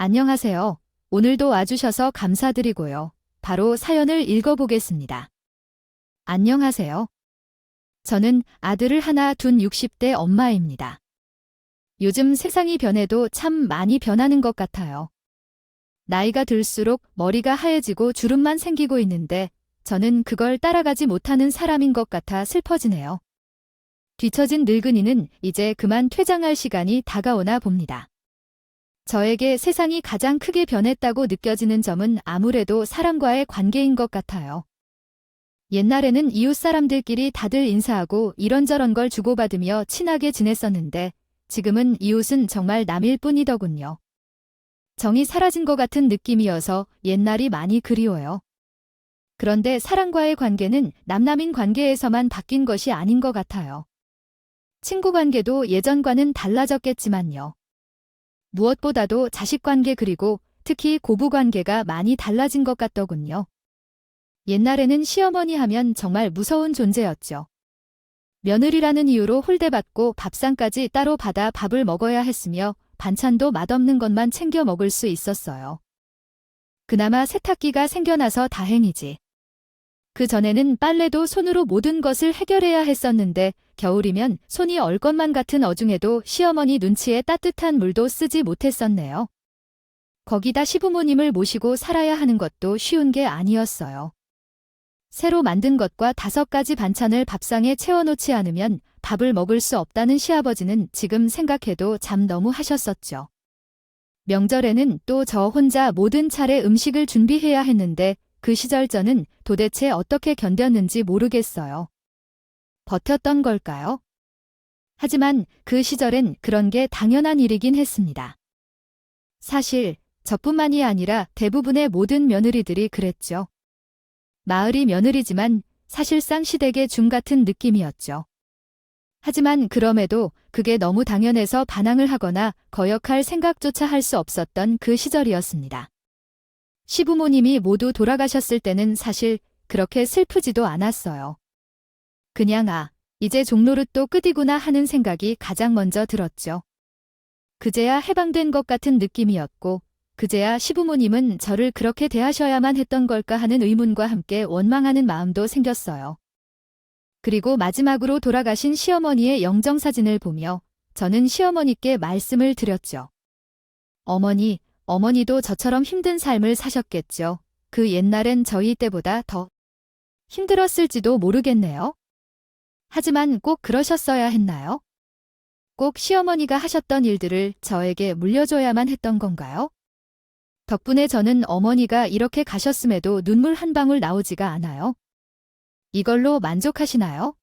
안녕하세요. 오늘도 와주셔서 감사드리고요. 바로 사연을 읽어보겠습니다. 안녕하세요. 저는 아들을 하나 둔 60대 엄마입니다. 요즘 세상이 변해도 참 많이 변하는 것 같아요. 나이가 들수록 머리가 하얘지고 주름만 생기고 있는데 저는 그걸 따라가지 못하는 사람인 것 같아 슬퍼지네요. 뒤처진 늙은이는 이제 그만 퇴장할 시간이 다가오나 봅니다. 저에게 세상이 가장 크게 변했다고 느껴지는 점은 아무래도 사람과의 관계인 것 같아요. 옛날에는 이웃 사람들끼리 다들 인사하고 이런저런 걸 주고받으며 친하게 지냈었는데 지금은 이웃은 정말 남일 뿐이더군요. 정이 사라진 것 같은 느낌이어서 옛날이 많이 그리워요. 그런데 사람과의 관계는 남남인 관계에서만 바뀐 것이 아닌 것 같아요. 친구 관계도 예전과는 달라졌겠지만요. 무엇보다도 자식 관계 그리고 특히 고부 관계가 많이 달라진 것 같더군요. 옛날에는 시어머니 하면 정말 무서운 존재였죠. 며느리라는 이유로 홀대받고 밥상까지 따로 받아 밥을 먹어야 했으며 반찬도 맛없는 것만 챙겨 먹을 수 있었어요. 그나마 세탁기가 생겨나서 다행이지. 그 전에는 빨래도 손으로 모든 것을 해결해야 했었는데 겨울이면 손이 얼 것만 같은 어중에도 시어머니 눈치에 따뜻한 물도 쓰지 못했었네요. 거기다 시부모님을 모시고 살아야 하는 것도 쉬운 게 아니었어요. 새로 만든 것과 5가지 반찬을 밥상에 채워놓지 않으면 밥을 먹을 수 없다는 시아버지는 지금 생각해도 잠 너무 하셨었죠. 명절에는 또 저 혼자 모든 차례 음식을 준비해야 했는데 그 시절 저는 도대체 어떻게 견뎠는지 모르겠어요. 버텼던 걸까요? 하지만 그 시절엔 그런 게 당연한 일이긴 했습니다. 사실 저뿐만이 아니라 대부분의 모든 며느리들이 그랬죠. 마을이 며느리지만 사실상 시댁의 중 같은 느낌이었죠. 하지만 그럼에도 그게 너무 당연해서 반항을 하거나 거역할 생각조차 할 수 없었던 그 시절이었습니다. 시부모님이 모두 돌아가셨을 때는 사실 그렇게 슬프지도 않았어요. 그냥 이제 종로릇도 끝이구나 하는 생각이 가장 먼저 들었죠. 그제야 해방된 것 같은 느낌이었고 그제야 시부모님은 저를 그렇게 대하셔야만 했던 걸까 하는 의문과 함께 원망하는 마음도 생겼어요. 그리고 마지막으로 돌아가신 시어머니의 영정사진을 보며 저는 시어머니께 말씀을 드렸죠. 어머니도 저처럼 힘든 삶을 사셨겠죠. 그 옛날엔 저희 때보다 더 힘들었을지도 모르겠네요. 하지만 꼭 그러셨어야 했나요? 꼭 시어머니가 하셨던 일들을 저에게 물려줘야만 했던 건가요? 덕분에 저는 어머니가 이렇게 가셨음에도 눈물 한 방울 나오지가 않아요. 이걸로 만족하시나요?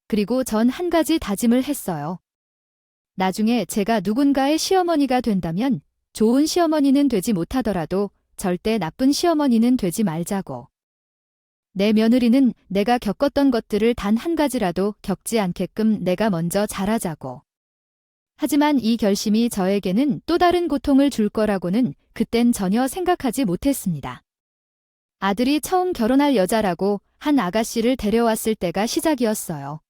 그리고 전 한 가지 다짐을 했어요. 나중에 제가 누군가의 시어머니가 된다면 좋은 시어머니는 되지 못하더라도 절대 나쁜 시어머니는 되지 말자고. 내 며느리는 내가 겪었던 것들을 단 한 가지라도 겪지 않게끔 내가 먼저 잘하자고. 하지만 이 결심이 저에게는 또 다른 고통을 줄 거라고는 그땐 전혀 생각하지 못했습니다. 아들이 처음 결혼할 여자라고 한 아가씨를 데려왔을 때가 시작이었어요.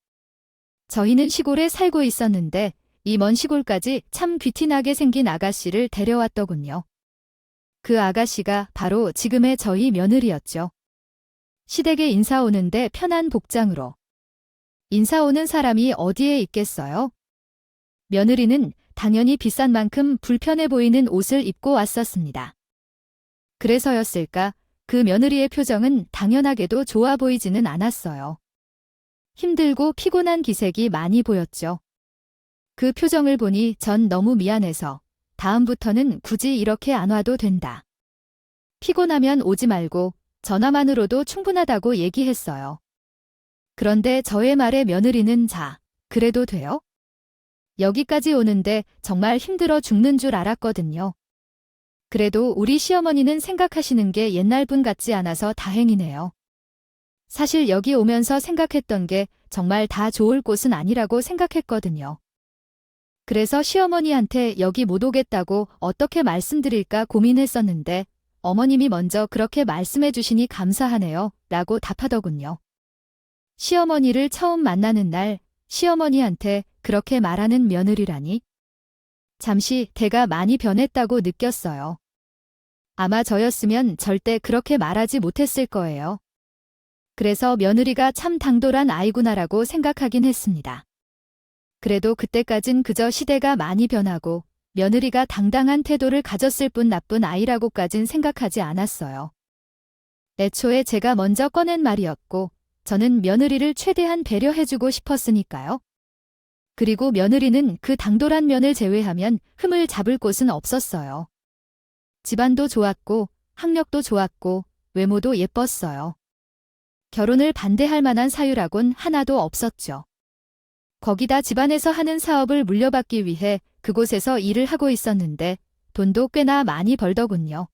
저희는 시골에 살고 있었는데 이 먼 시골까지 참 귀티나게 생긴 아가씨를 데려왔더군요. 그 아가씨가 바로 지금의 저희 며느리였죠. 시댁에 인사 오는데 편한 복장으로. 인사 오는 사람이 어디에 있겠어요? 며느리는 당연히 비싼 만큼 불편해 보이는 옷을 입고 왔었습니다. 그래서였을까? 그 며느리의 표정은 당연하게도 좋아 보이지는 않았어요. 힘들고 피곤한 기색이 많이 보였죠. 그 표정을 보니 전 너무 미안해서 다음부터는 굳이 이렇게 안 와도 된다. 피곤하면 오지 말고 전화만으로도 충분하다고 얘기했어요. 그런데 저의 말에 며느리는 그래도 돼요? 여기까지 오는데 정말 힘들어 죽는 줄 알았거든요. 그래도 우리 시어머니는 생각하시는 게 옛날 분 같지 않아서 다행이네요. 사실 여기 오면서 생각했던 게 정말 다 좋을 곳은 아니라고 생각했거든요. 그래서 시어머니한테 여기 못 오겠다고 어떻게 말씀드릴까 고민했었는데 어머님이 먼저 그렇게 말씀해 주시니 감사하네요 라고 답하더군요. 시어머니를 처음 만나는 날 시어머니한테 그렇게 말하는 며느리라니. 잠시 대가 많이 변했다고 느꼈어요. 아마 저였으면 절대 그렇게 말하지 못했을 거예요. 그래서 며느리가 참 당돌한 아이구나라고 생각하긴 했습니다. 그래도 그때까진 그저 시대가 많이 변하고 며느리가 당당한 태도를 가졌을 뿐 나쁜 아이라고까진 생각하지 않았어요. 애초에 제가 먼저 꺼낸 말이었고 저는 며느리를 최대한 배려해주고 싶었으니까요. 그리고 며느리는 그 당돌한 면을 제외하면 흠을 잡을 곳은 없었어요. 집안도 좋았고 학력도 좋았고 외모도 예뻤어요. 결혼을 반대할 만한 사유라곤 하나도 없었죠. 거기다 집안에서 하는 사업을 물려받기 위해 그곳에서 일을 하고 있었는데 돈도 꽤나 많이 벌더군요.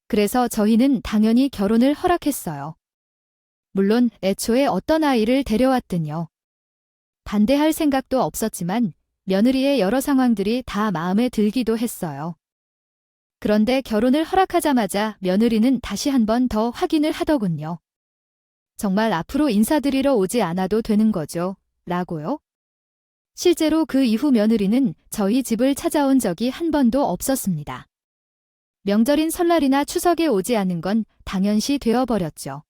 그래서 저희는 당연히 결혼을 허락했어요. 물론 애초에 어떤 아이를 데려왔든요. 반대할 생각도 없었지만 며느리의 여러 상황들이 다 마음에 들기도 했어요. 그런데 결혼을 허락하자마자 며느리는 다시 한 번 더 확인을 하더군요. 정말 앞으로 인사드리러 오지 않아도 되는 거죠? 라고요. 실제로 그 이후 며느리는 저희 집을 찾아온 적이 한 번도 없었습니다. 명절인 설날이나 추석에 오지 않은 건 당연시 되어버렸죠.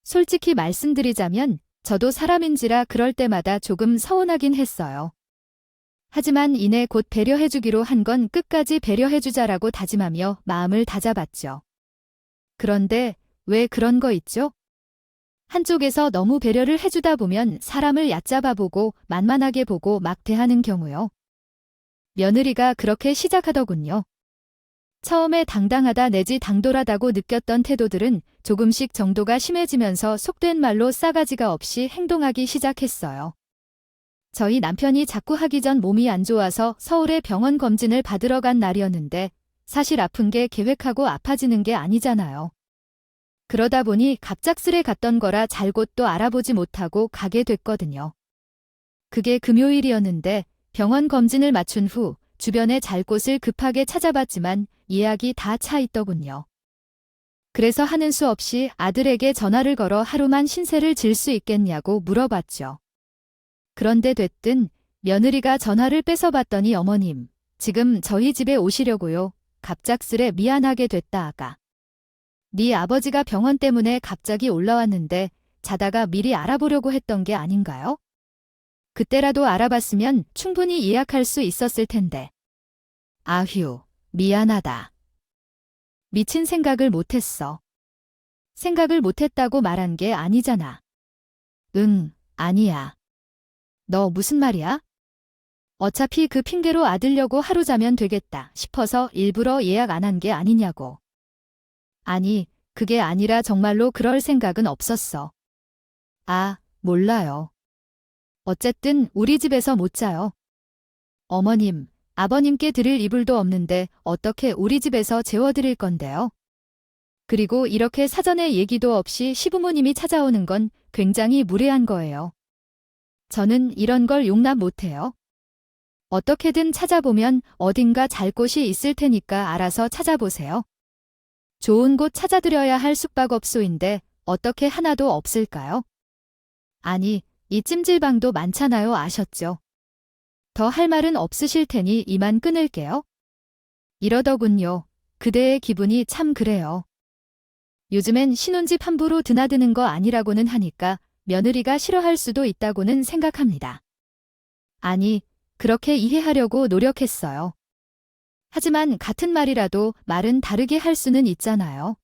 솔직히 말씀드리자면 저도 사람인지라 그럴 때마다 조금 서운하긴 했어요. 하지만 이내 곧 배려해주기로 한 건 끝까지 배려해주자라고 다짐하며 마음을 다잡았죠. 그런데 왜 그런 거 있죠? 한쪽에서 너무 배려를 해주다 보면 사람을 얕잡아 보고 만만하게 보고 막 대하는 경우요. 며느리가 그렇게 시작하더군요. 처음에 당당하다 내지 당돌하다고 느꼈던 태도들은 조금씩 정도가 심해지면서 속된 말로 싸가지가 없이 행동하기 시작했어요. 저희 남편이 자꾸 하기 전 몸이 안 좋아서 서울에 병원 검진을 받으러 간 날이었는데 사실 아픈 게 계획하고 아파지는 게 아니잖아요. 그러다 보니 갑작스레 갔던 거라 잘 곳도 알아보지 못하고 가게 됐거든요. 그게 금요일이었는데 병원 검진을 마친 후 주변에 잘 곳을 급하게 찾아봤지만 예약이 다 차 있더군요. 그래서 하는 수 없이 아들에게 전화를 걸어 하루만 신세를 질 수 있겠냐고 물어봤죠. 그런데 됐든 며느리가 전화를 뺏어봤더니 어머님, 지금 저희 집에 오시려고요. 갑작스레 미안하게 됐다 아가. 네 아버지가 병원 때문에 갑자기 올라왔는데 자다가 미리 알아보려고 했던 게 아닌가요? 그때라도 알아봤으면 충분히 예약할 수 있었을 텐데. 아휴, 미안하다. 미친 생각을 못했어. 생각을 못했다고 말한 게 아니잖아. 응, 아니야. 너 무슨 말이야? 어차피 그 핑계로 아들려고 하루 자면 되겠다 싶어서 일부러 예약 안 한 게 아니냐고. 아니, 그게 아니라 정말로 그럴 생각은 없었어. 아, 몰라요. 어쨌든 우리 집에서 못 자요. 어머님, 아버님께 드릴 이불도 없는데 어떻게 우리 집에서 재워드릴 건데요? 그리고 이렇게 사전에 얘기도 없이 시부모님이 찾아오는 건 굉장히 무례한 거예요. 저는 이런 걸 용납 못해요. 어떻게든 찾아보면 어딘가 잘 곳이 있을 테니까 알아서 찾아보세요. 좋은 곳 찾아드려야 할 숙박업소인데 어떻게 하나도 없을까요? 아니, 이 찜질방도 많잖아요. 아셨죠? 더 할 말은 없으실 테니 이만 끊을게요. 이러더군요. 그대의 기분이 참 그래요. 요즘엔 신혼집 함부로 드나드는 거 아니라고는 하니까 며느리가 싫어할 수도 있다고는 생각합니다. 아니, 그렇게 이해하려고 노력했어요. 하지만 같은 말이라도 말은 다르게 할 수는 있잖아요.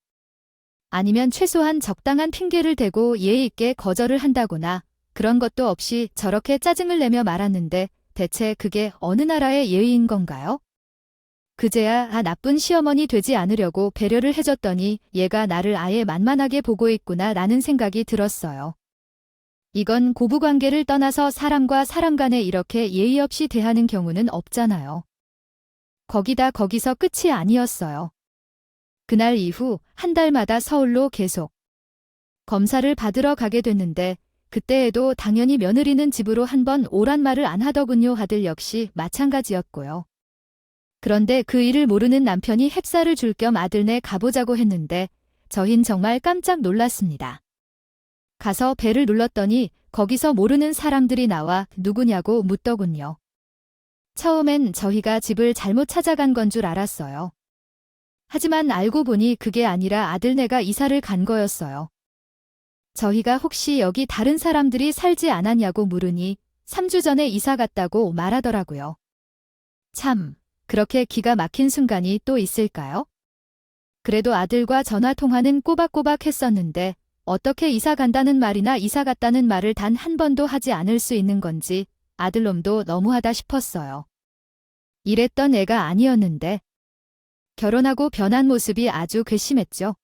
아니면 최소한 적당한 핑계를 대고 예의 있게 거절을 한다거나 그런 것도 없이 저렇게 짜증을 내며 말았는데 대체 그게 어느 나라의 예의인 건가요? 그제야 나쁜 시어머니 되지 않으려고 배려를 해줬더니 얘가 나를 아예 만만하게 보고 있구나 라는 생각이 들었어요. 이건 고부관계를 떠나서 사람과 사람 간에 이렇게 예의 없이 대하는 경우는 없잖아요. 거기다 거기서 끝이 아니었어요. 그날 이후 한 달마다 서울로 계속 검사를 받으러 가게 됐는데 그때에도 당연히 며느리는 집으로 한 번 오란 말을 안 하더군요. 아들 역시 마찬가지였고요. 그런데 그 일을 모르는 남편이 햅쌀을 줄 겸 아들네 가보자고 했는데 저흰 정말 깜짝 놀랐습니다. 가서 벨을 눌렀더니 거기서 모르는 사람들이 나와 누구냐고 묻더군요. 처음엔 저희가 집을 잘못 찾아간 건 줄 알았어요. 하지만 알고 보니 그게 아니라 아들네가 이사를 간 거였어요. 저희가 혹시 여기 다른 사람들이 살지 않았냐고 물으니 3주 전에 이사 갔다고 말하더라고요. 참, 그렇게 기가 막힌 순간이 또 있을까요? 그래도 아들과 전화 통화는 꼬박꼬박 했었는데 어떻게 이사 간다는 말이나 이사 갔다는 말을 단 한 번도 하지 않을 수 있는 건지 아들놈도 너무하다 싶었어요. 이랬던 애가 아니었는데 결혼하고 변한 모습이 아주 괘씸했죠.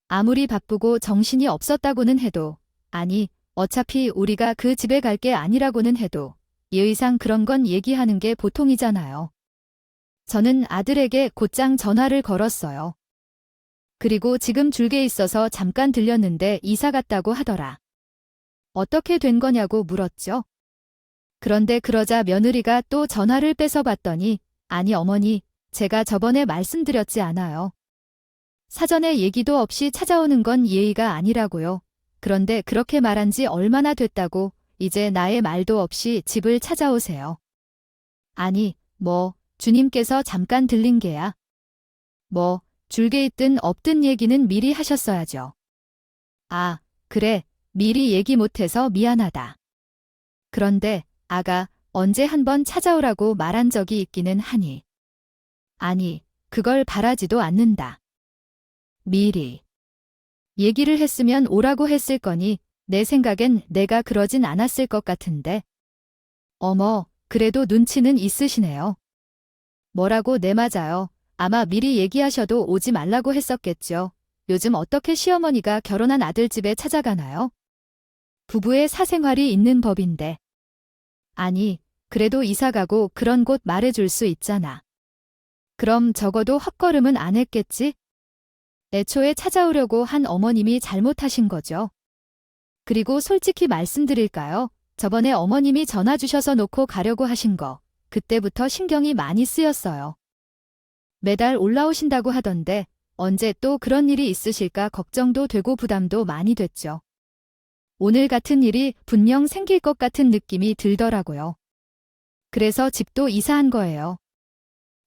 아무리 바쁘고 정신이 없었다고는 해도, 아니, 어차피 우리가 그 집에 갈 게 아니라고는 해도 예의상 그런 건 얘기하는 게 보통이잖아요. 저는 아들에게 곧장 전화를 걸었어요. 그리고 지금 줄게 있어서 잠깐 들렸는데 이사 갔다고 하더라. 어떻게 된 거냐고 물었죠. 그런데 그러자 며느리가 또 전화를 뺏어 봤더니, 아니 어머니, 제가 저번에 말씀드렸지 않아요. 사전에 얘기도 없이 찾아오는 건 예의가 아니라고요. 그런데 그렇게 말한 지 얼마나 됐다고 이제 나의 말도 없이 집을 찾아오세요. 아니, 주님께서 잠깐 들린 게야. 줄게 있든 없든 얘기는 미리 하셨어야죠. 아, 그래, 미리 얘기 못해서 미안하다. 그런데 아가 언제 한번 찾아오라고 말한 적이 있기는 하니. 아니, 그걸 바라지도 않는다. 미리 얘기를 했으면 오라고 했을 거니 내 생각엔 내가 그러진 않았을 것 같은데. 어머, 그래도 눈치는 있으시네요. 뭐라고 네 맞아요. 아마 미리 얘기하셔도 오지 말라고 했었겠죠. 요즘 어떻게 시어머니가 결혼한 아들 집에 찾아가나요? 부부의 사생활이 있는 법인데. 아니, 그래도 이사가고 그런 곳 말해줄 수 있잖아. 그럼 적어도 헛걸음은 안 했겠지? 애초에 찾아오려고 한 어머님이 잘못하신 거죠. 그리고 솔직히 말씀드릴까요? 저번에 어머님이 전화 주셔서 놓고 가려고 하신 거, 그때부터 신경이 많이 쓰였어요. 매달 올라오신다고 하던데 언제 또 그런 일이 있으실까 걱정도 되고 부담도 많이 됐죠. 오늘 같은 일이 분명 생길 것 같은 느낌이 들더라고요. 그래서 집도 이사한 거예요.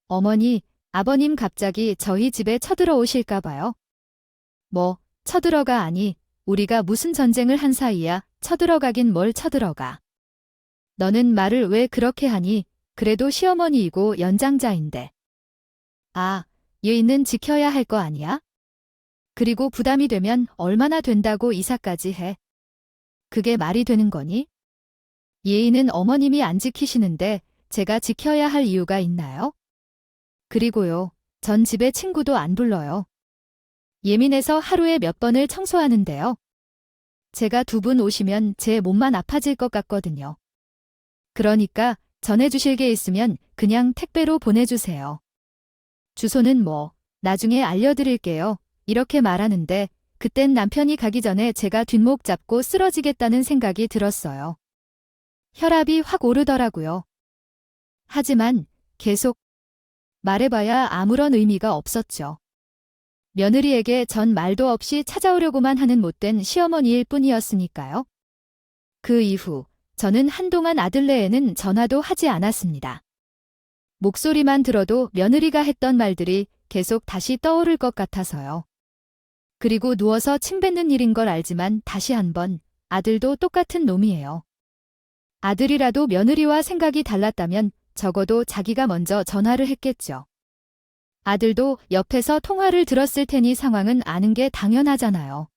어머니, 아버님 갑자기 저희 집에 쳐들어오실까 봐요. 쳐들어가 아니, 우리가 무슨 전쟁을 한 사이야. 쳐들어가긴 뭘 쳐들어가. 너는 말을 왜 그렇게 하니? 그래도 시어머니이고 연장자인데. 아, 예의는 지켜야 할 거 아니야? 그리고 부담이 되면 얼마나 된다고 이사까지 해. 그게 말이 되는 거니? 예의는 어머님이 안 지키시는데 제가 지켜야 할 이유가 있나요? 그리고요, 전 집에 친구도 안 불러요. 예민해서 하루에 몇 번을 청소하는데요. 제가 2분 오시면 제 몸만 아파질 것 같거든요. 그러니까 전해주실 게 있으면 그냥 택배로 보내주세요. 주소는 나중에 알려드릴게요. 이렇게 말하는데 그땐 남편이 가기 전에 제가 뒷목 잡고 쓰러지겠다는 생각이 들었어요. 혈압이 확 오르더라고요. 하지만 계속 말해봐야 아무런 의미가 없었죠. 며느리에게 전 말도 없이 찾아오려고만 하는 못된 시어머니일 뿐이었으니까요. 그 이후 저는 한동안 아들네에는 전화도 하지 않았습니다. 목소리만 들어도 며느리가 했던 말들이 계속 다시 떠오를 것 같아서요. 그리고 누워서 침 뱉는 일인 걸 알지만 다시 한번 아들도 똑같은 놈이에요. 아들이라도 며느리와 생각이 달랐다면 적어도 자기가 먼저 전화를 했겠죠. 아들도 옆에서 통화를 들었을 테니 상황은 아는 게 당연하잖아요.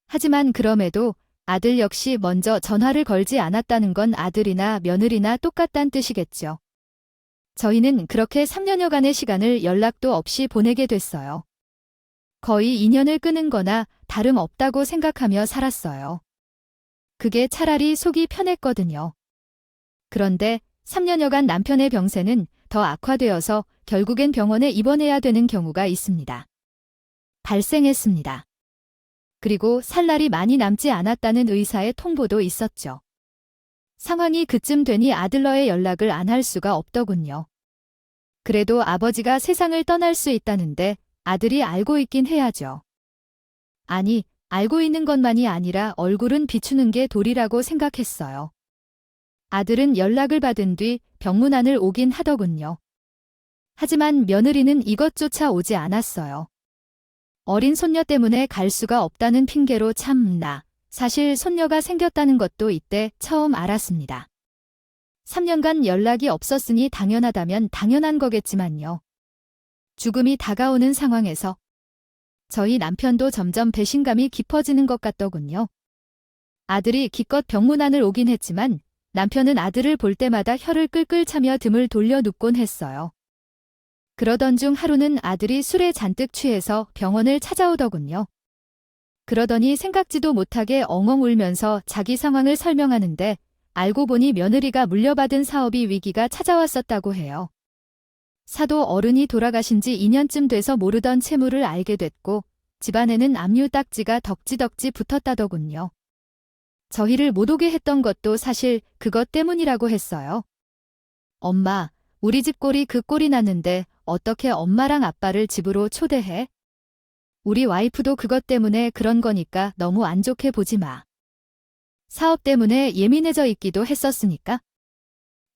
하지만 그럼에도 아들 역시 먼저 전화를 걸지 않았다는 건 아들이나 며느리나 똑같단 뜻이겠죠. 저희는 그렇게 3년여간의 시간을 연락도 없이 보내게 됐어요. 거의 인연을 끊은 거나 다름없다고 생각하며 살았어요. 그게 차라리 속이 편했거든요. 그런데 3년여간 남편의 병세는 더 악화되어서 결국엔 병원에 입원해야 되는 경우가 있습니다. 발생했습니다. 그리고 살 날이 많이 남지 않았다는 의사의 통보도 있었죠. 상황이 그쯤 되니 아들러의 연락을 안 할 수가 없더군요. 그래도 아버지가 세상을 떠날 수 있다는데 아들이 알고 있긴 해야죠. 아니, 알고 있는 것만이 아니라 얼굴은 비추는 게 도리라고 생각했어요. 아들은 연락을 받은 뒤 병문안을 오긴 하더군요. 하지만 며느리는 이것조차 오지 않았어요. 어린 손녀 때문에 갈 수가 없다는 핑계로 참나. 사실 손녀가 생겼다는 것도 이때 처음 알았습니다. 3년간 연락이 없었으니 당연하다면 당연한 거겠지만요. 죽음이 다가오는 상황에서 저희 남편도 점점 배신감이 깊어지는 것 같더군요. 아들이 기껏 병문안을 오긴 했지만 남편은 아들을 볼 때마다 혀를 끌끌 차며 등을 돌려 눕곤 했어요. 그러던 중 하루는 아들이 술에 잔뜩 취해서 병원을 찾아오더군요. 그러더니 생각지도 못하게 엉엉 울면서 자기 상황을 설명하는데 알고 보니 며느리가 물려받은 사업이 위기가 찾아왔었다고 해요. 사도 어른이 돌아가신 지 2년쯤 돼서 모르던 채무를 알게 됐고 집안에는 압류 딱지가 덕지덕지 붙었다더군요. 저희를 못 오게 했던 것도 사실 그것 때문이라고 했어요. 엄마, 우리 집 꼴이 그 꼴이 났는데 어떻게 엄마랑 아빠를 집으로 초대해? 우리 와이프도 그것 때문에 그런 거니까 너무 안 좋게 보지 마. 사업 때문에 예민해져 있기도 했었으니까.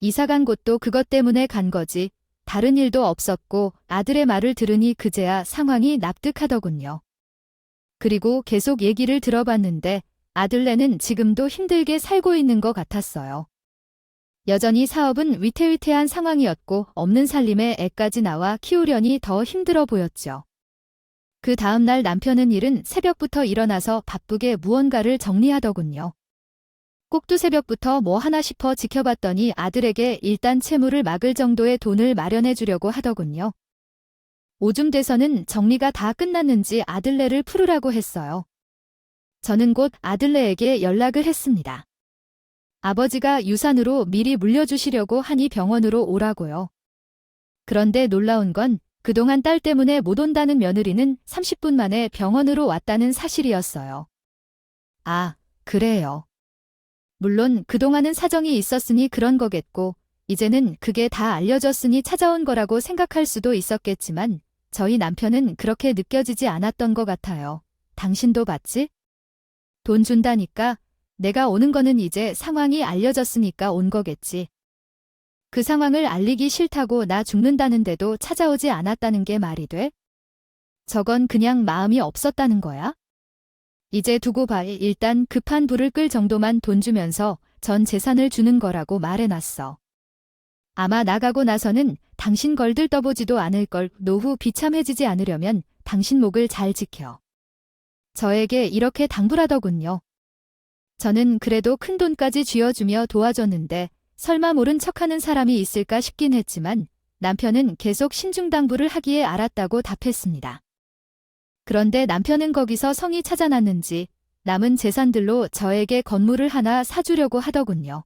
이사 간 곳도 그것 때문에 간 거지. 다른 일도 없었고 아들의 말을 들으니 그제야 상황이 납득하더군요. 그리고 계속 얘기를 들어봤는데 아들네는 지금도 힘들게 살고 있는 것 같았어요. 여전히 사업은 위태위태한 상황이었고 없는 살림에 애까지 나와 키우려니 더 힘들어 보였죠. 그 다음 날 남편은 이른 새벽부터 일어나서 바쁘게 무언가를 정리하더군요. 꼭두 새벽부터 뭐 하나 싶어 지켜봤더니 아들에게 일단 채무를 막을 정도의 돈을 마련해 주려고 하더군요. 오줌 돼서는 정리가 다 끝났는지 아들네를 풀으라고 했어요. 저는 곧 아들네에게 연락을 했습니다. 아버지가 유산으로 미리 물려주시려고 하니 병원으로 오라고요. 그런데 놀라운 건 그동안 딸 때문에 못 온다는 며느리는 30분 만에 병원으로 왔다는 사실이었어요. 아, 그래요. 물론 그동안은 사정이 있었으니 그런 거겠고 이제는 그게 다 알려졌으니 찾아온 거라고 생각할 수도 있었겠지만 저희 남편은 그렇게 느껴지지 않았던 것 같아요. 당신도 봤지? 돈 준다니까 내가 오는 거는 이제 상황이 알려졌으니까 온 거겠지. 그 상황을 알리기 싫다고 나 죽는다는데도 찾아오지 않았다는 게 말이 돼? 저건 그냥 마음이 없었다는 거야? 이제 두고 봐. 일단 급한 불을 끌 정도만 돈 주면서 전 재산을 주는 거라고 말해놨어. 아마 나가고 나서는 당신 걸들 떠보지도 않을 걸. 노후 비참해지지 않으려면 당신 목을 잘 지켜. 저에게 이렇게 당부하더군요. 저는 그래도 큰 돈까지 쥐어주며 도와줬는데 설마 모른 척하는 사람이 있을까 싶긴 했지만 남편은 계속 신중당부를 하기에 알았다고 답했습니다. 그런데 남편은 거기서 성이 찾아났는지 남은 재산들로 저에게 건물을 하나 사주려고 하더군요.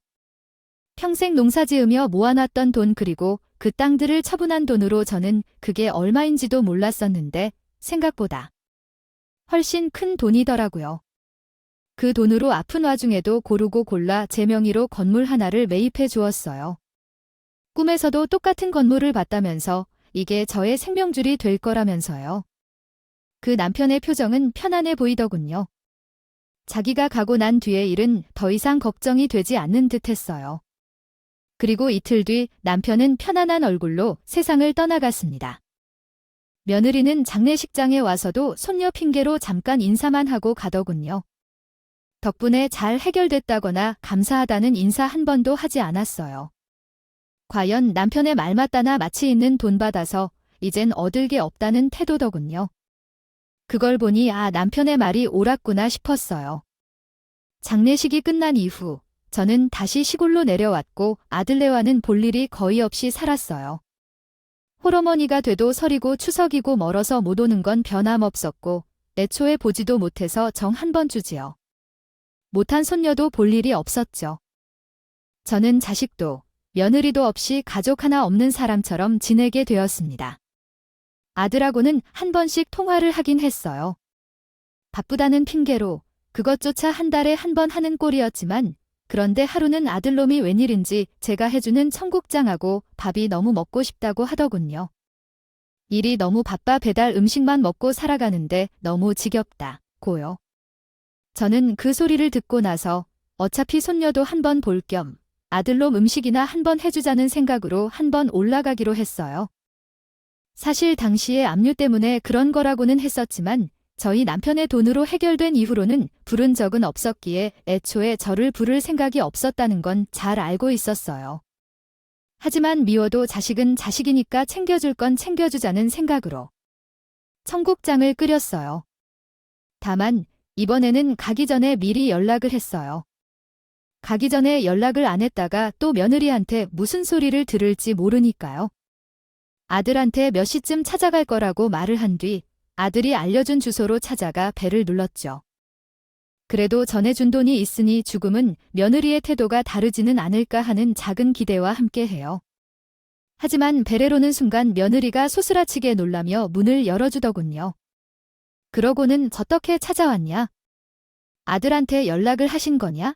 평생 농사지으며 모아놨던 돈 그리고 그 땅들을 처분한 돈으로 저는 그게 얼마인지도 몰랐었는데 생각보다 훨씬 큰 돈이더라고요. 그 돈으로 아픈 와중에도 고르고 골라 제 명의로 건물 하나를 매입해 주었어요. 꿈에서도 똑같은 건물을 봤다면서 이게 저의 생명줄이 될 거라면서요. 그 남편의 표정은 편안해 보이더군요. 자기가 가고 난 뒤의 일은 더 이상 걱정이 되지 않는 듯 했어요. 그리고 이틀 뒤 남편은 편안한 얼굴로 세상을 떠나갔습니다. 며느리는 장례식장에 와서도 손녀 핑계로 잠깐 인사만 하고 가더군요. 덕분에 잘 해결됐다거나 감사하다는 인사 한 번도 하지 않았어요. 과연 남편의 말 맞다나 마치 있는 돈 받아서 이젠 얻을 게 없다는 태도더군요. 그걸 보니 남편의 말이 옳았구나 싶었어요. 장례식이 끝난 이후 저는 다시 시골로 내려왔고 아들네와는 볼 일이 거의 없이 살았어요. 홀어머니가 돼도 설이고 추석이고 멀어서 못 오는 건 변함없었고 애초에 보지도 못해서 정 한 번 주지요. 못한 손녀도 볼 일이 없었죠. 저는 자식도 며느리도 없이 가족 하나 없는 사람처럼 지내게 되었습니다. 아들하고는 한 번씩 통화를 하긴 했어요. 바쁘다는 핑계로 그것조차 한 달에 한 번 하는 꼴이었지만 그런데 하루는 아들놈이 웬일인지 제가 해주는 청국장하고 밥이 너무 먹고 싶다고 하더군요. 일이 너무 바빠 배달 음식만 먹고 살아가는데 너무 지겹다고요. 저는 그 소리를 듣고 나서 어차피 손녀도 한 번 볼 겸 아들놈 음식이나 한번 해주자는 생각으로 한번 올라가기로 했어요. 사실 당시에 압류 때문에 그런 거라고는 했었지만 저희 남편의 돈으로 해결된 이후로는 부른 적은 없었기에 애초에 저를 부를 생각이 없었다는 건 잘 알고 있었어요. 하지만 미워도 자식은 자식이니까 챙겨줄 건 챙겨주자는 생각으로 청국장을 끓였어요. 다만 이번에는 가기 전에 미리 연락을 했어요. 가기 전에 연락을 안 했다가 또 며느리한테 무슨 소리를 들을지 모르니까요. 아들한테 몇 시쯤 찾아갈 거라고 말을 한 뒤 아들이 알려준 주소로 찾아가 벨을 눌렀죠. 그래도 전해준 돈이 있으니 죽음은 며느리의 태도가 다르지는 않을까 하는 작은 기대와 함께해요. 하지만 벨에 오는 순간 며느리가 소스라치게 놀라며 문을 열어주더군요. 그러고는 어떻게 찾아왔냐? 아들한테 연락을 하신 거냐?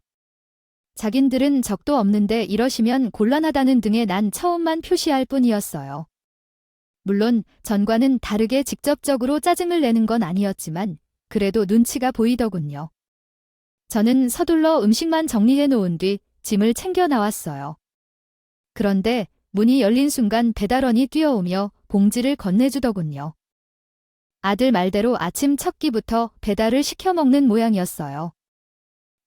자긴들은 적도 없는데 이러시면 곤란하다는 등의 난 처음만 표시할 뿐이었어요. 물론 전과는 다르게 직접적으로 짜증을 내는 건 아니었지만 그래도 눈치가 보이더군요. 저는 서둘러 음식만 정리해 놓은 뒤 짐을 챙겨 나왔어요. 그런데 문이 열린 순간 배달원이 뛰어오며 봉지를 건네주더군요. 아들 말대로 아침 첫 끼부터 배달을 시켜 먹는 모양이었어요.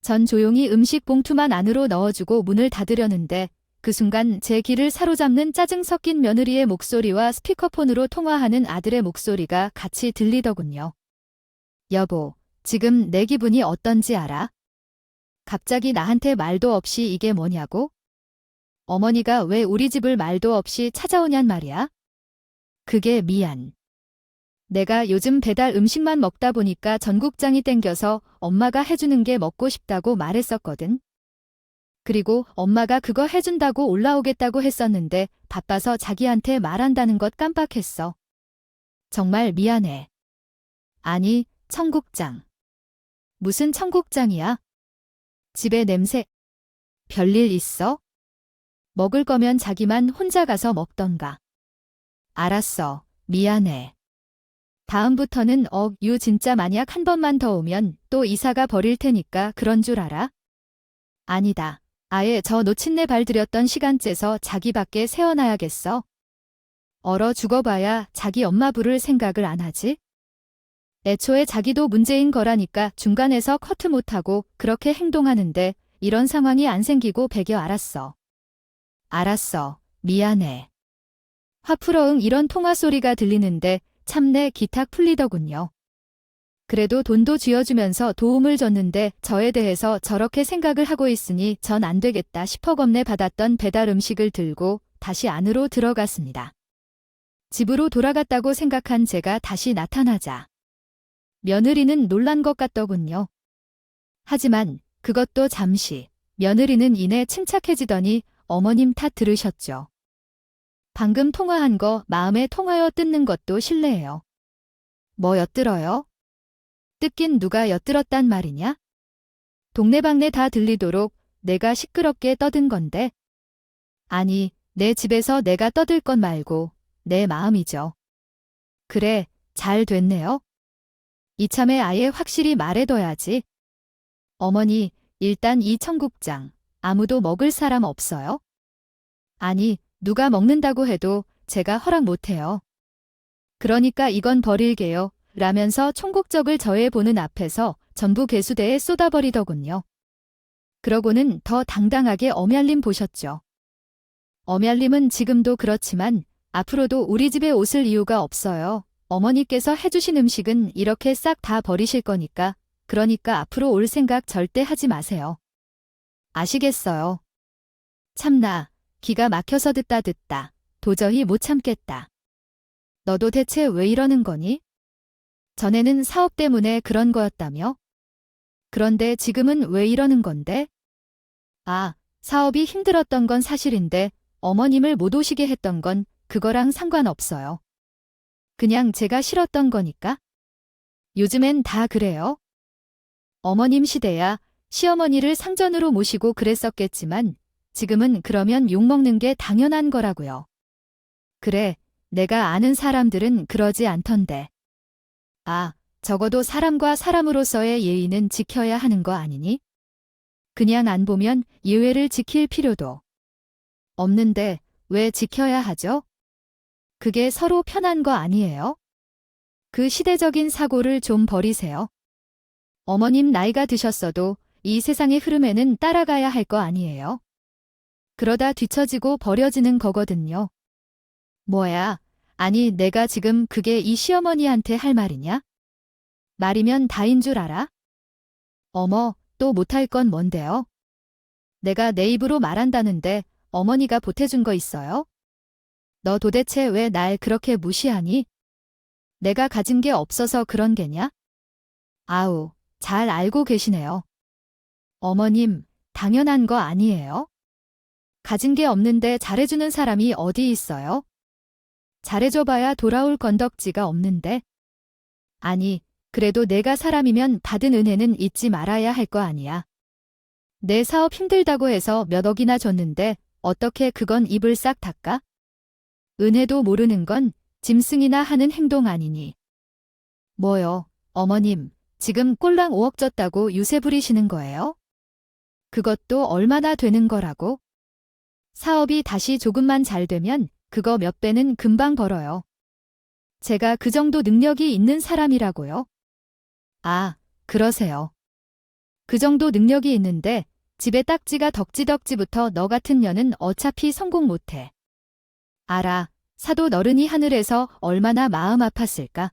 전 조용히 음식 봉투만 안으로 넣어주고 문을 닫으려는데 그 순간 제 귀를 사로잡는 짜증 섞인 며느리의 목소리와 스피커폰으로 통화하는 아들의 목소리가 같이 들리더군요. 여보, 지금 내 기분이 어떤지 알아? 갑자기 나한테 말도 없이 이게 뭐냐고? 어머니가 왜 우리 집을 말도 없이 찾아오냔 말이야? 그게 미안. 내가 요즘 배달 음식만 먹다 보니까 전국장이 땡겨서 엄마가 해주는 게 먹고 싶다고 말했었거든. 그리고 엄마가 그거 해준다고 올라오겠다고 했었는데 바빠서 자기한테 말한다는 것 깜빡했어. 정말 미안해. 아니, 청국장. 무슨 청국장이야? 집에 냄새. 별일 있어? 먹을 거면 자기만 혼자 가서 먹던가. 알았어. 미안해. 다음부터는 유 진짜 만약 한 번만 더 오면 또 이사가 버릴 테니까 그런 줄 알아? 아니다. 아예 저 놓친내 발 들였던 시간 째서 자기 밖에 세워놔야겠어. 얼어 죽어봐야 자기 엄마 부를 생각을 안 하지? 애초에 자기도 문제인 거라니까 중간에서 커트 못하고 그렇게 행동하는데 이런 상황이 안 생기고 배겨 알았어. 알았어. 미안해. 화풀어응 이런 통화 소리가 들리는데 참내 기탁 풀리더군요. 그래도 돈도 쥐어주면서 도움을 줬는데 저에 대해서 저렇게 생각을 하고 있으니 전 안 되겠다 싶어 겁내 받았던 배달 음식을 들고 다시 안으로 들어갔습니다. 집으로 돌아갔다고 생각한 제가 다시 나타나자 며느리는 놀란 것 같더군요. 하지만 그것도 잠시 며느리는 이내 침착해지더니 어머님 탓 들으셨죠. 방금 통화한 거 마음에 통하여 뜯는 것도 실례예요. 뭐 엿들어요? 뜯긴 누가 엿들었단 말이냐? 동네방네 다 들리도록 내가 시끄럽게 떠든 건데. 아니, 내 집에서 내가 떠들 것 말고 내 마음이죠. 그래, 잘 됐네요. 이참에 아예 확실히 말해둬야지. 어머니, 일단 이 청국장 아무도 먹을 사람 없어요? 아니, 누가 먹는다고 해도 제가 허락 못해요. 그러니까 이건 버릴게요. 라면서 총국적을 저의 보는 앞에서 전부 괴수대에 쏟아버리더군요. 그러고는 더 당당하게 엄얄림 보셨죠. 엄얄림은 지금도 그렇지만 앞으로도 우리 집에 오실 이유가 없어요. 어머니께서 해주신 음식은 이렇게 싹 다 버리실 거니까 그러니까 앞으로 올 생각 절대 하지 마세요. 아시겠어요? 참나, 기가 막혀서 듣다 도저히 못 참겠다. 너도 대체 왜 이러는 거니? 전에는 사업 때문에 그런 거였다며? 그런데 지금은 왜 이러는 건데? 아, 사업이 힘들었던 건 사실인데 어머님을 못 오시게 했던 건 그거랑 상관없어요. 그냥 제가 싫었던 거니까? 요즘엔 다 그래요? 어머님 시대야 시어머니를 상전으로 모시고 그랬었겠지만 지금은 그러면 욕먹는 게 당연한 거라고요. 그래, 내가 아는 사람들은 그러지 않던데. 아, 적어도 사람과 사람으로서의 예의는 지켜야 하는 거 아니니? 그냥 안 보면 예외를 지킬 필요도 없는데 왜 지켜야 하죠? 그게 서로 편한 거 아니에요? 그 시대적인 사고를 좀 버리세요. 어머님 나이가 드셨어도 이 세상의 흐름에는 따라가야 할 거 아니에요? 그러다 뒤처지고 버려지는 거거든요. 뭐야? 아니, 내가 지금 그게 이 시어머니한테 할 말이냐? 말이면 다인 줄 알아? 어머, 또 못할 건 뭔데요? 내가 내 입으로 말한다는데 어머니가 보태준 거 있어요? 너 도대체 왜 날 그렇게 무시하니? 내가 가진 게 없어서 그런 게냐? 아우, 잘 알고 계시네요. 어머님, 당연한 거 아니에요? 가진 게 없는데 잘해주는 사람이 어디 있어요? 잘해줘봐야 돌아올 건덕지가 없는데. 아니, 그래도 내가 사람이면 받은 은혜는 잊지 말아야 할 거 아니야. 내 사업 힘들다고 해서 몇 억이나 줬는데 어떻게 그건 입을 싹 닦아? 은혜도 모르는 건 짐승이나 하는 행동 아니니. 뭐요, 어머님, 지금 꼴랑 5억 줬다고 유세 부리시는 거예요? 그것도 얼마나 되는 거라고? 사업이 다시 조금만 잘 되면 그거 몇 배는 금방 벌어요. 제가 그 정도 능력이 있는 사람이라고요? 아, 그러세요. 그 정도 능력이 있는데 집에 딱지가 덕지덕지부터 너 같은 년은 어차피 성공 못해. 알아, 사돈 어른이 하늘에서 얼마나 마음 아팠을까?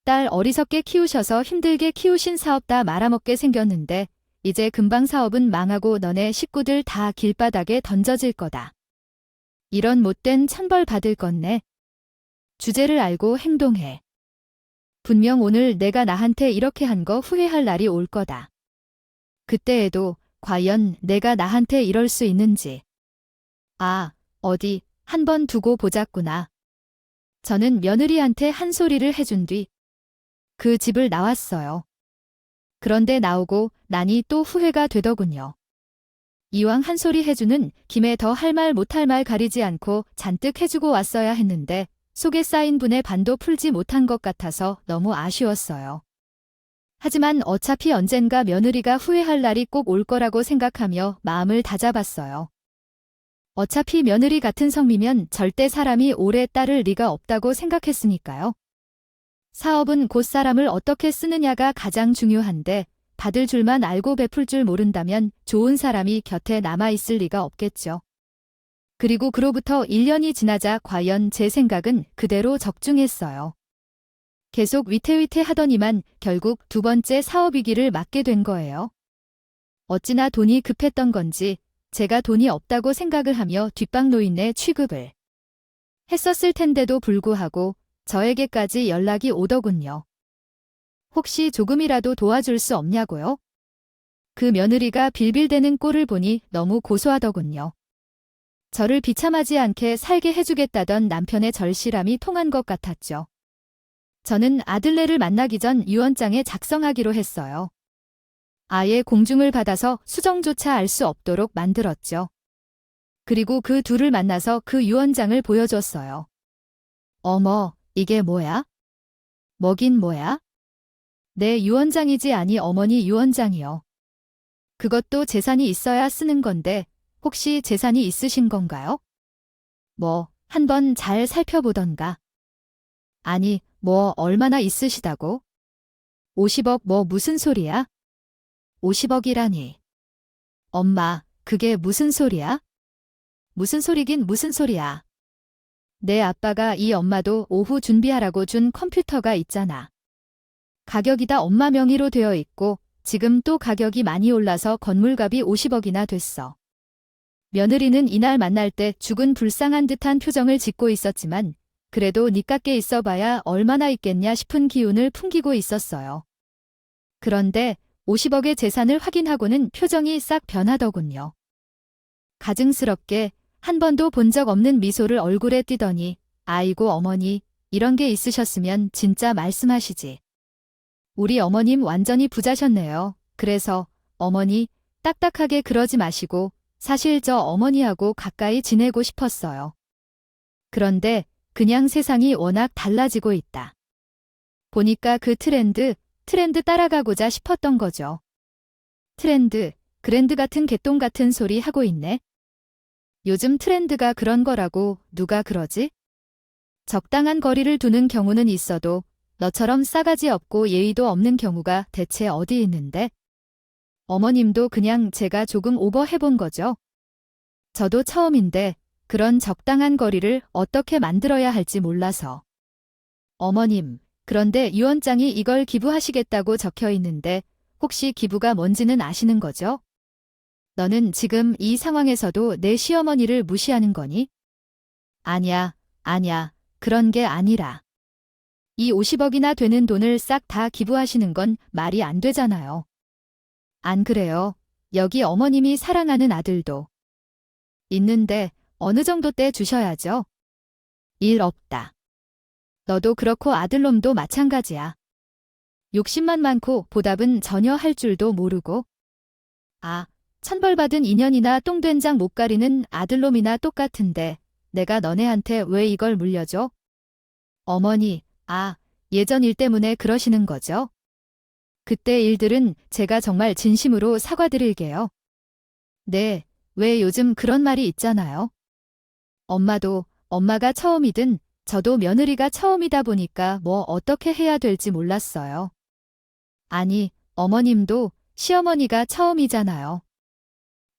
딸 어리석게 키우셔서 힘들게 키우신 사업 다 말아먹게 생겼는데 이제 금방 사업은 망하고 너네 식구들 다 길바닥에 던져질 거다. 이런 못된 천벌 받을 건네. 주제를 알고 행동해. 분명 오늘 내가 나한테 이렇게 한 거 후회할 날이 올 거다. 그때에도 과연 내가 나한테 이럴 수 있는지. 아, 어디 한번 두고 보자꾸나. 저는 며느리한테 한 소리를 해준 뒤 그 집을 나왔어요. 그런데 나오고 나니 또 후회가 되더군요. 이왕 한 소리 해주는 김에 더 할 말 못할 말 가리지 않고 잔뜩 해주고 왔어야 했는데 속에 쌓인 분의 반도 풀지 못한 것 같아서 너무 아쉬웠어요. 하지만 어차피 언젠가 며느리가 후회할 날이 꼭 올 거라고 생각하며 마음을 다잡았어요. 어차피 며느리 같은 성미면 절대 사람이 오래 따를 리가 없다고 생각했으니까요. 사업은 곧 사람을 어떻게 쓰느냐가 가장 중요한데 받을 줄만 알고 베풀 줄 모른다면 좋은 사람이 곁에 남아있을 리가 없겠죠. 그리고 그로부터 1년이 지나자 과연 제 생각은 그대로 적중했어요. 계속 위태위태 하더니만 결국 두 번째 사업 위기를 맞게 된 거예요. 어찌나 돈이 급했던 건지 제가 돈이 없다고 생각을 하며 뒷방 노인네 취급을 했었을 텐데도 불구하고 저에게까지 연락이 오더군요. 혹시 조금이라도 도와줄 수 없냐고요? 그 며느리가 빌빌대는 꼴을 보니 너무 고소하더군요. 저를 비참하지 않게 살게 해주겠다던 남편의 절실함이 통한 것 같았죠. 저는 아들네를 만나기 전 유언장에 작성하기로 했어요. 아예 공중을 받아서 수정조차 알 수 없도록 만들었죠. 그리고 그 둘을 만나서 그 유언장을 보여줬어요. 어머, 이게 뭐야? 뭐긴 뭐야? 내 유언장이지 아니 어머니 유언장이요. 그것도 재산이 있어야 쓰는 건데 혹시 재산이 있으신 건가요? 뭐, 한번 잘 살펴보던가. 아니, 뭐 얼마나 있으시다고? 50억 뭐 무슨 소리야? 50억이라니. 엄마, 그게 무슨 소리야? 무슨 소리긴 무슨 소리야. 내 아빠가 이 엄마도 오후 준비하라고 준 컴퓨터가 있잖아. 가격이 다 엄마 명의로 되어 있고 지금 또 가격이 많이 올라서 건물값이 50억이나 됐어. 며느리는 이날 만날 때 죽은 불쌍한 듯한 표정을 짓고 있었지만 그래도 니깎게 있어봐야 얼마나 있겠냐 싶은 기운을 풍기고 있었어요. 그런데 50억의 재산을 확인하고는 표정이 싹 변하더군요. 가증스럽게 한 번도 본 적 없는 미소를 얼굴에 띠더니 아이고 어머니 이런 게 있으셨으면 진짜 말씀하시지. 우리 어머님 완전히 부자셨네요. 그래서 어머니 딱딱하게 그러지 마시고 사실 저 어머니하고 가까이 지내고 싶었어요. 그런데 그냥 세상이 워낙 달라지고 있다. 보니까 그 트렌드 따라가고자 싶었던 거죠. 트렌드, 그랜드 같은 개똥 같은 소리 하고 있네. 요즘 트렌드가 그런 거라고 누가 그러지? 적당한 거리를 두는 경우는 있어도 너처럼 싸가지 없고 예의도 없는 경우가 대체 어디 있는데? 어머님도 그냥 제가 조금 오버해본 거죠. 저도 처음인데 그런 적당한 거리를 어떻게 만들어야 할지 몰라서. 어머님, 그런데 유언장이 이걸 기부하시겠다고 적혀 있는데 혹시 기부가 뭔지는 아시는 거죠? 너는 지금 이 상황에서도 내 시어머니를 무시하는 거니? 아냐, 그런 게 아니라. 이 50억이나 되는 돈을 싹 다 기부하시는 건 말이 안 되잖아요. 안 그래요? 여기 어머님이 사랑하는 아들도 있는데 어느 정도 때 주셔야죠. 일 없다. 너도 그렇고 아들놈도 마찬가지야. 욕심만 많고 보답은 전혀 할 줄도 모르고. 아, 천벌받은 인연이나 똥된장 못 가리는 아들놈이나 똑같은데 내가 너네한테 왜 이걸 물려줘? 어머니, 예전 일 때문에 그러시는 거죠? 그때 일들은 제가 정말 진심으로 사과드릴게요. 네, 왜 요즘 그런 말이 있잖아요. 엄마가 처음이든 저도 며느리가 처음이다 보니까 뭐 어떻게 해야 될지 몰랐어요. 아니, 어머님도 시어머니가 처음이잖아요.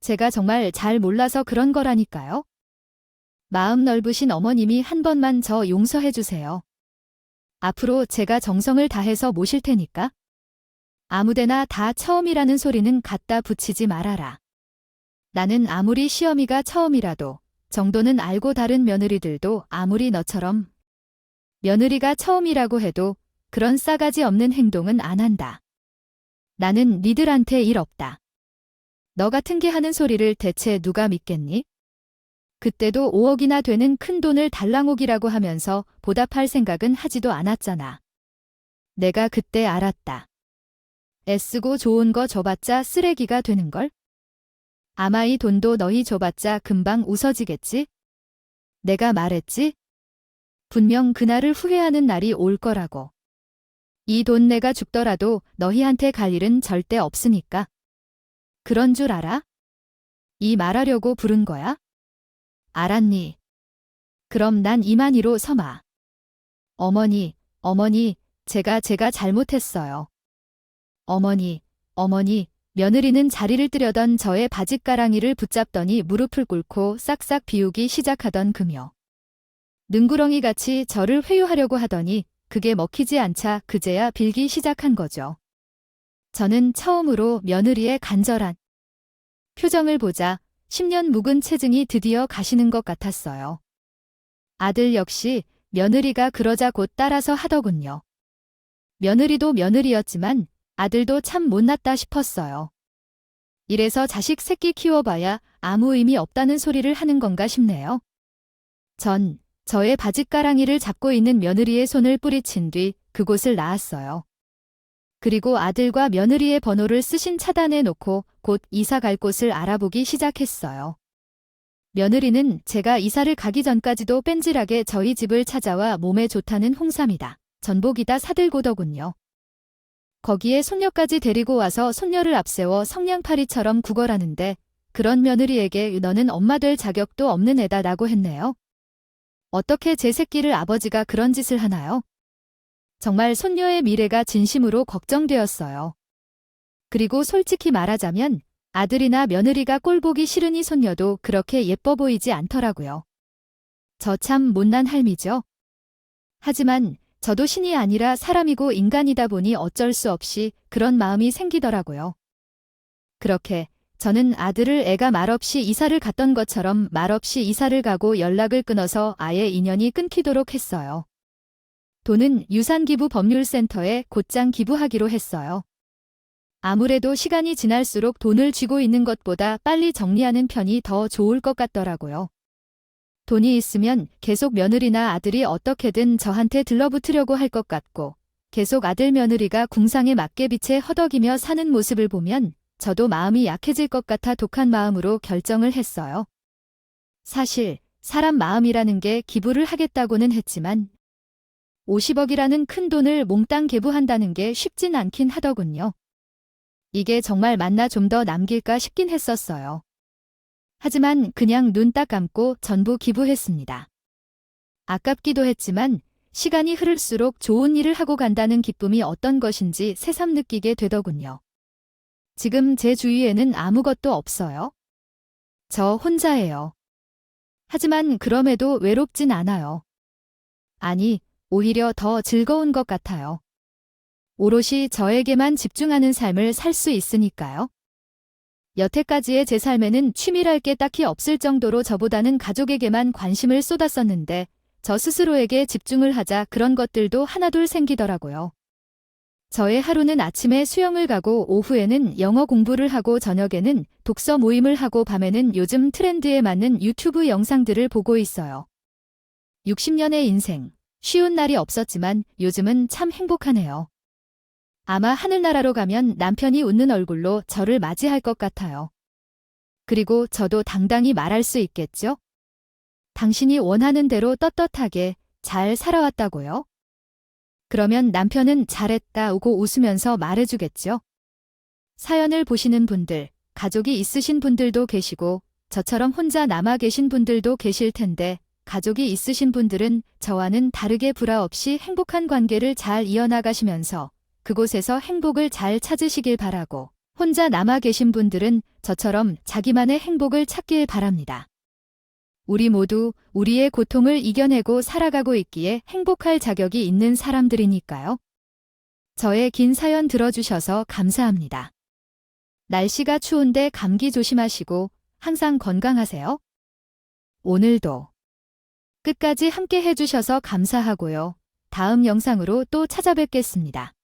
제가 정말 잘 몰라서 그런 거라니까요. 마음 넓으신 어머님이 한 번만 저 용서해 주세요. 앞으로 제가 정성을 다해서 모실 테니까. 아무데나 다 처음이라는 소리는 갖다 붙이지 말아라. 나는 아무리 시어미가 처음이라도 정도는 알고 다른 며느리들도 아무리 너처럼 며느리가 처음이라고 해도 그런 싸가지 없는 행동은 안 한다. 나는 니들한테 일 없다. 너 같은 게 하는 소리를 대체 누가 믿겠니? 그때도 5억이나 되는 큰 돈을 달랑옥이라고 하면서 보답할 생각은 하지도 않았잖아. 내가 그때 알았다. 애쓰고 좋은 거 줘봤자 쓰레기가 되는걸? 아마 이 돈도 너희 줘봤자 금방 웃어지겠지? 내가 말했지? 분명 그날을 후회하는 날이 올 거라고. 이 돈 내가 죽더라도 너희한테 갈 일은 절대 없으니까. 그런 줄 알아? 이 말하려고 부른 거야? 알았니? 그럼 난 이만희로 서마. 어머니, 제가 잘못했어요. 어머니, 며느리는 자리를 뜨려던 저의 바짓가랑이를 붙잡더니 무릎을 꿇고 싹싹 비우기 시작하던 그며 능구렁이같이 저를 회유하려고 하더니 그게 먹히지 않자 그제야 빌기 시작한 거죠. 저는 처음으로 며느리의 간절한 표정을 보자 10년 묵은 체증이 드디어 가시는 것 같았어요. 아들 역시 며느리가 그러자 곧 따라서 하더군요. 며느리도 며느리였지만 아들도 참 못났다 싶었어요. 이래서 자식 새끼 키워봐야 아무 의미 없다는 소리를 하는 건가 싶네요. 전 저의 바짓가랑이를 잡고 있는 며느리의 손을 뿌리친 뒤 그곳을 나왔어요. 그리고 아들과 며느리의 번호를 쓰신 차단해 놓고 곧 이사 갈 곳을 알아보기 시작했어요. 며느리는 제가 이사를 가기 전까지도 뺀질하게 저희 집을 찾아와 몸에 좋다는 홍삼이다, 전복이다 사들고더군요. 거기에 손녀까지 데리고 와서 손녀를 앞세워 성냥팔이처럼 구걸하는데 그런 며느리에게 너는 엄마 될 자격도 없는 애다라고 했네요. 어떻게 제 새끼를 아버지가 그런 짓을 하나요? 정말 손녀의 미래가 진심으로 걱정되었어요. 그리고 솔직히 말하자면 아들이나 며느리가 꼴보기 싫으니 손녀도 그렇게 예뻐 보이지 않더라고요. 저 참 못난 할미죠. 하지만 저도 신이 아니라 사람이고 인간이다 보니 어쩔 수 없이 그런 마음이 생기더라고요. 그렇게 저는 아들을 애가 말없이 이사를 갔던 것처럼 말없이 이사를 가고 연락을 끊어서 아예 인연이 끊기도록 했어요. 돈은 유산기부법률센터에 곧장 기부하기로 했어요. 아무래도 시간이 지날수록 돈을 쥐고 있는 것보다 빨리 정리하는 편이 더 좋을 것 같더라고요. 돈이 있으면 계속 며느리나 아들이 어떻게든 저한테 들러붙으려고 할 것 같고 계속 아들 며느리가 궁상에 맞게빛에 허덕이며 사는 모습을 보면 저도 마음이 약해질 것 같아 독한 마음으로 결정을 했어요. 사실 사람 마음이라는 게 기부를 하겠다고는 했지만 50억이라는 큰 돈을 몽땅 계부한다는 게 쉽진 않긴 하더군요. 이게 정말 맞나 좀 더 남길까 싶긴 했었어요. 하지만 그냥 눈 딱 감고 전부 기부했습니다. 아깝기도 했지만 시간이 흐를수록 좋은 일을 하고 간다는 기쁨이 어떤 것인지 새삼 느끼게 되더군요. 지금 제 주위에는 아무것도 없어요. 저 혼자예요. 하지만 그럼에도 외롭진 않아요. 아니, 오히려 더 즐거운 것 같아요. 오롯이 저에게만 집중하는 삶을 살 수 있으니까요. 여태까지의 제 삶에는 취미랄 게 딱히 없을 정도로 저보다는 가족에게만 관심을 쏟았었는데 저 스스로에게 집중을 하자 그런 것들도 하나둘 생기더라고요. 저의 하루는 아침에 수영을 가고 오후에는 영어 공부를 하고 저녁에는 독서 모임을 하고 밤에는 요즘 트렌드에 맞는 유튜브 영상들을 보고 있어요. 60년의 인생, 쉬운 날이 없었지만 요즘은 참 행복하네요. 아마 하늘나라로 가면 남편이 웃는 얼굴로 저를 맞이할 것 같아요. 그리고 저도 당당히 말할 수 있겠죠? 당신이 원하는 대로 떳떳하게 잘 살아왔다고요? 그러면 남편은 잘했다 고 웃으면서 말해주겠죠? 사연을 보시는 분들, 가족이 있으신 분들도 계시고 저처럼 혼자 남아 계신 분들도 계실 텐데 가족이 있으신 분들은 저와는 다르게 불화 없이 행복한 관계를 잘 이어나가시면서 그곳에서 행복을 잘 찾으시길 바라고 혼자 남아 계신 분들은 저처럼 자기만의 행복을 찾길 바랍니다. 우리 모두 우리의 고통을 이겨내고 살아가고 있기에 행복할 자격이 있는 사람들이니까요. 저의 긴 사연 들어주셔서 감사합니다. 날씨가 추운데 감기 조심하시고 항상 건강하세요. 오늘도 끝까지 함께 해주셔서 감사하고요. 다음 영상으로 또 찾아뵙겠습니다.